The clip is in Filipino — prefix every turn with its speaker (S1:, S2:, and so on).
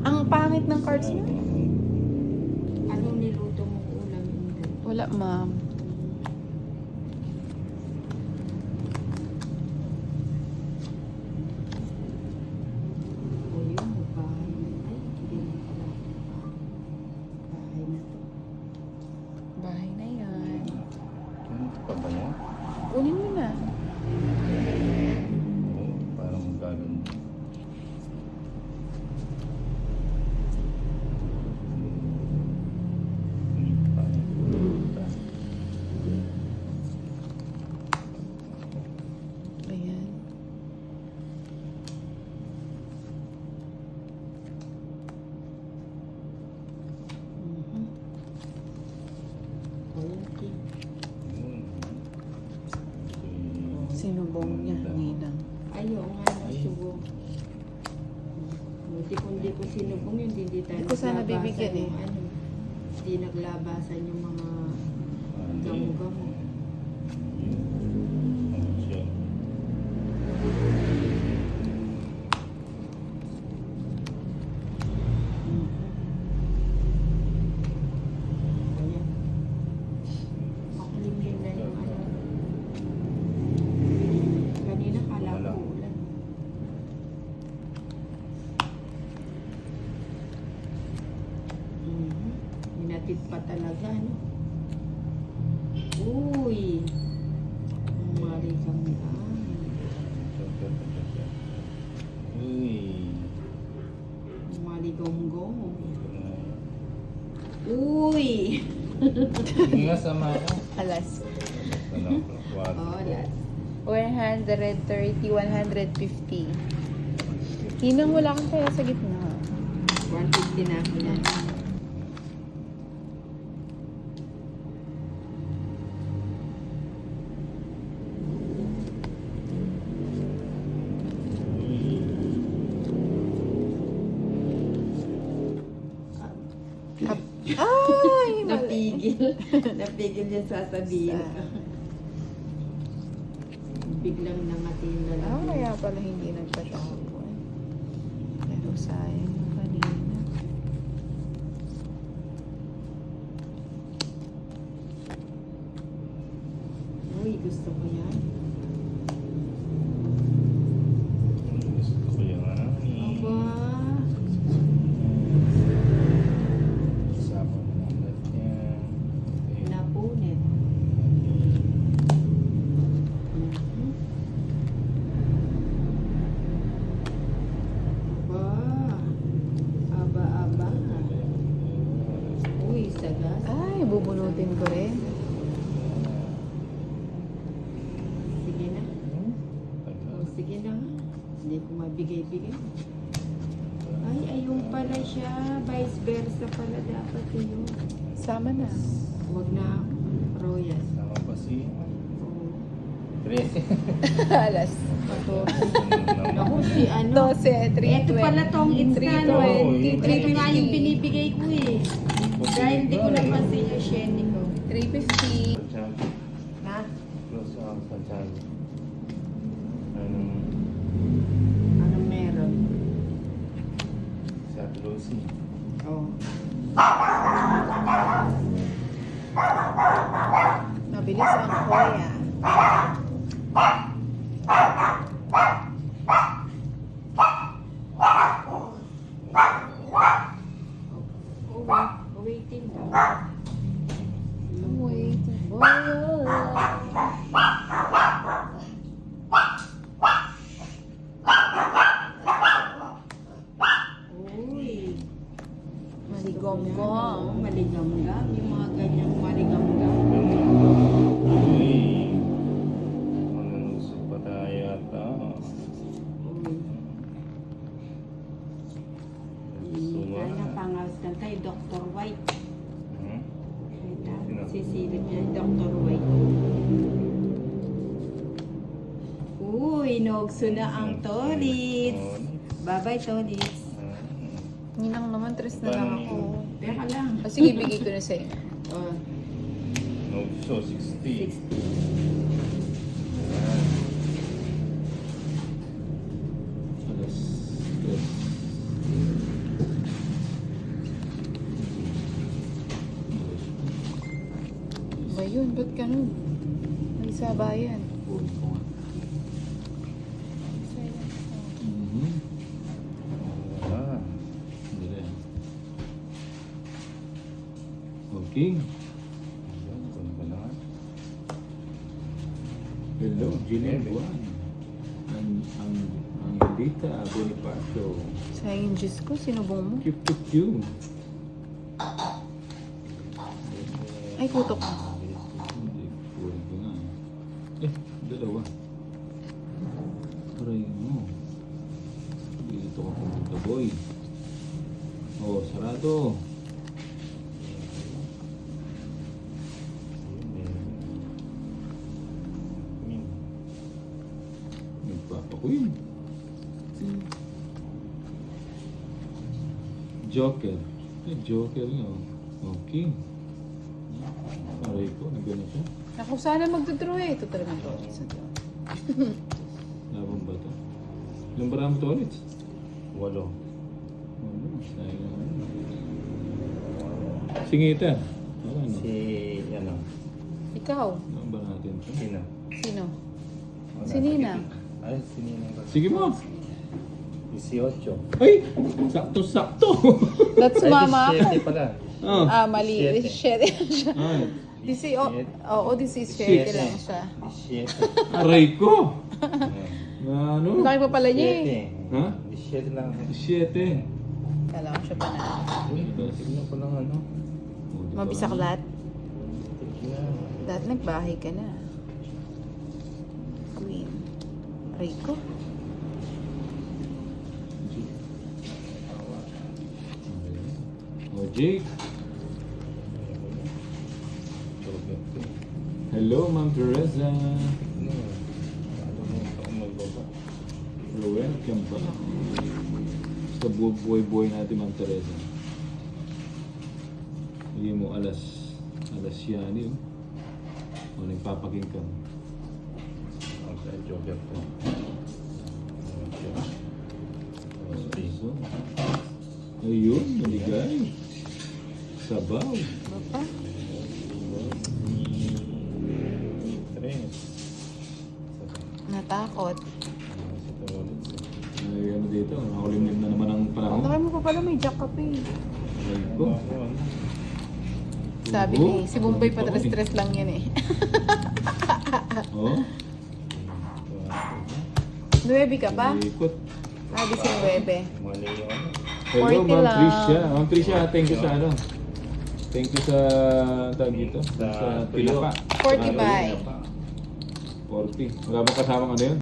S1: Ang pangit ng cards mo.
S2: Anong niluto mong ulam, Inday?
S1: Wala, ma'am.
S2: O yun, bahay na. Ay, hindi na pala. Bahay na to.
S1: Bahay na yan.
S3: Ano pa ba yan?
S1: Kunin mo na.
S3: Oo, parang gagawin.
S1: Ayan. Mhm.
S2: Ayan, Kim.
S1: Sinubong niya, ninang.
S2: Ayaw nga na subong. Buti kung di ko sinubong yun, hindi tayo
S1: Hindi ko sana
S2: naglabasan
S1: bibigyan
S2: yung
S1: eh.
S2: ano. Hindi naglabasan yung mga gamo-gamo. Ayan. Makulimlim na yung ano. Kanina kala ko ulan. Hinatid pa talaga, no? Uy! Ang marikang ang maligonggong. Uy!
S3: Hindi nga sama ko.
S1: Alas.
S2: Oh, last.
S1: 130, 150. Ninang, wala kang kaya sa gitna.
S2: 150 na ako na.
S1: Ay! mali.
S2: Napigil. Napigil yung sasabihin. Biglang nangatin na lang.
S1: Kaya pala hindi nagpa-shampoo eh. Pero sayang yung kanina.
S2: Uy, gusto ko yan.
S3: Gusto ko yung
S2: Aba.
S3: Sama mo lang lahat yan.
S2: Napunit. Aba. Aba. Uy, sagas.
S1: Ay, bubunutin ko rin.
S2: Sige na. Oh, sige na nga. Hindi ko mabigay-bigay. Ay, ayun pala siya. Vice versa pala dapat yun.
S1: Sama na.
S2: Huwag na royal.
S3: Sama pa si
S2: Oo.
S3: 13.
S1: Alas.
S2: Naku, si ano.
S1: 12, 3,
S2: Ito pala tong instant.
S1: 320,
S2: Ito nga yung binibigay ko eh. Dahil hindi ko napansin yung sheni ko.
S1: 350.
S2: Ha?
S3: Close up sa chan.
S2: Anong meron?
S3: Sa Lucy.
S2: Oh.
S1: Mabilis ang Koya.
S2: Oh, waiting daw.
S1: Waiting for your love.
S2: Uy.
S1: Maligom-gom.
S2: Maligamgam. Yung mga ganyang maligamgam.
S3: Uy. Manunusok pa tayo yata.
S2: Uy. Kaya pangalas na tayo, Dr. White.
S3: Hmm?
S2: Sisilip niya, Dr. White. Uy, nogso na ang tolits. Bye-bye, tolits.
S1: Ninang naman, tres na lang ako.
S2: Teka lang.
S1: O sige, bigay ko na sa'yo.
S2: Oh,
S3: No, so 60.
S2: 60.
S3: Alas 3.
S1: Ba yun? Ba't ganun? May sabayan.
S4: Phone ko nga. Mhm.
S3: Wala.
S4: Hindi rin. Okay.
S3: Ayan, kunin ko na nga.
S4: Hello, Gillian Buwan. Ang Dita Bonifacio.
S1: Sayang Diyos ko, sinubong mo.
S4: Q.
S1: Ay, kutok mo.
S4: Hindi, phone ko nga. Dalawa. Aray mo. Dito ka pumunta, boy. Oh, sarado.
S3: Ayun,
S4: Nagpapakuin.
S1: Mm.
S4: Joker. Joker nga. Okay. Aray ko, nagano siya.
S1: Ako sana magdodraw eh. Ito talaga to.
S4: Laban ba ito? Ilang barang to ulit?
S3: Walo.
S4: Sayang naman. Singitan. Wala no?
S3: Si, ano?
S1: Ikaw.
S4: Ano ba natin ito?
S3: Sino?
S1: Sino?
S3: Wala,
S1: Si Ninang.
S3: Ay, si Ninang.
S4: Sige mo.
S3: 18.
S4: Ay! Sakto-sakto!
S1: That's mama ako.
S3: 17 pala.
S4: Oh.
S1: Ah, mali.
S3: 17.
S1: 17 siya.
S4: Ay.
S1: Oo, 17 lang siya.
S3: 17.
S4: Aray ko! Na ano?
S1: Laki pa pala niya eh.
S3: 17.
S4: Ha?
S3: 17 lang.
S4: 7.
S1: Kala ko siya pa na.
S3: Uy, tignan ko lang ano.
S1: Mabisaklat.
S3: Tignan.
S1: Dahil nagbahay ka na. Queen. Aray ko.
S4: Oh, Jake. Hello, Ma'am Teresa. Welcome pa. Sa buhay-buhay natin, Ma'am Teresa. Hindi mo alas yan yun. O, nagpapaking ka.
S3: Joker ko.
S4: So, ayun, maligay. Sabaw.
S1: Bapa?
S3: 3.
S1: Natakot.
S4: Ay, ano dito, nakulimlim na naman ang panahon.
S1: Laki mo pa pala may jack up eh.
S4: Ay ko.
S1: Sabi ni, si Bombay pa stress lang yan eh.
S4: Oh,
S1: 9 ka ba?
S4: ikot.
S1: Ah, 19.
S3: Mali yung ano.
S4: Hello,
S1: 40
S4: Ma'am
S1: lang.
S4: Tricia. Ma'am Tricia, thank you sa ano. Thank you sa tawag dito.
S3: Sa
S4: Sa tinapa.
S1: 45.
S4: 40. Wala bang kasamang ano yun?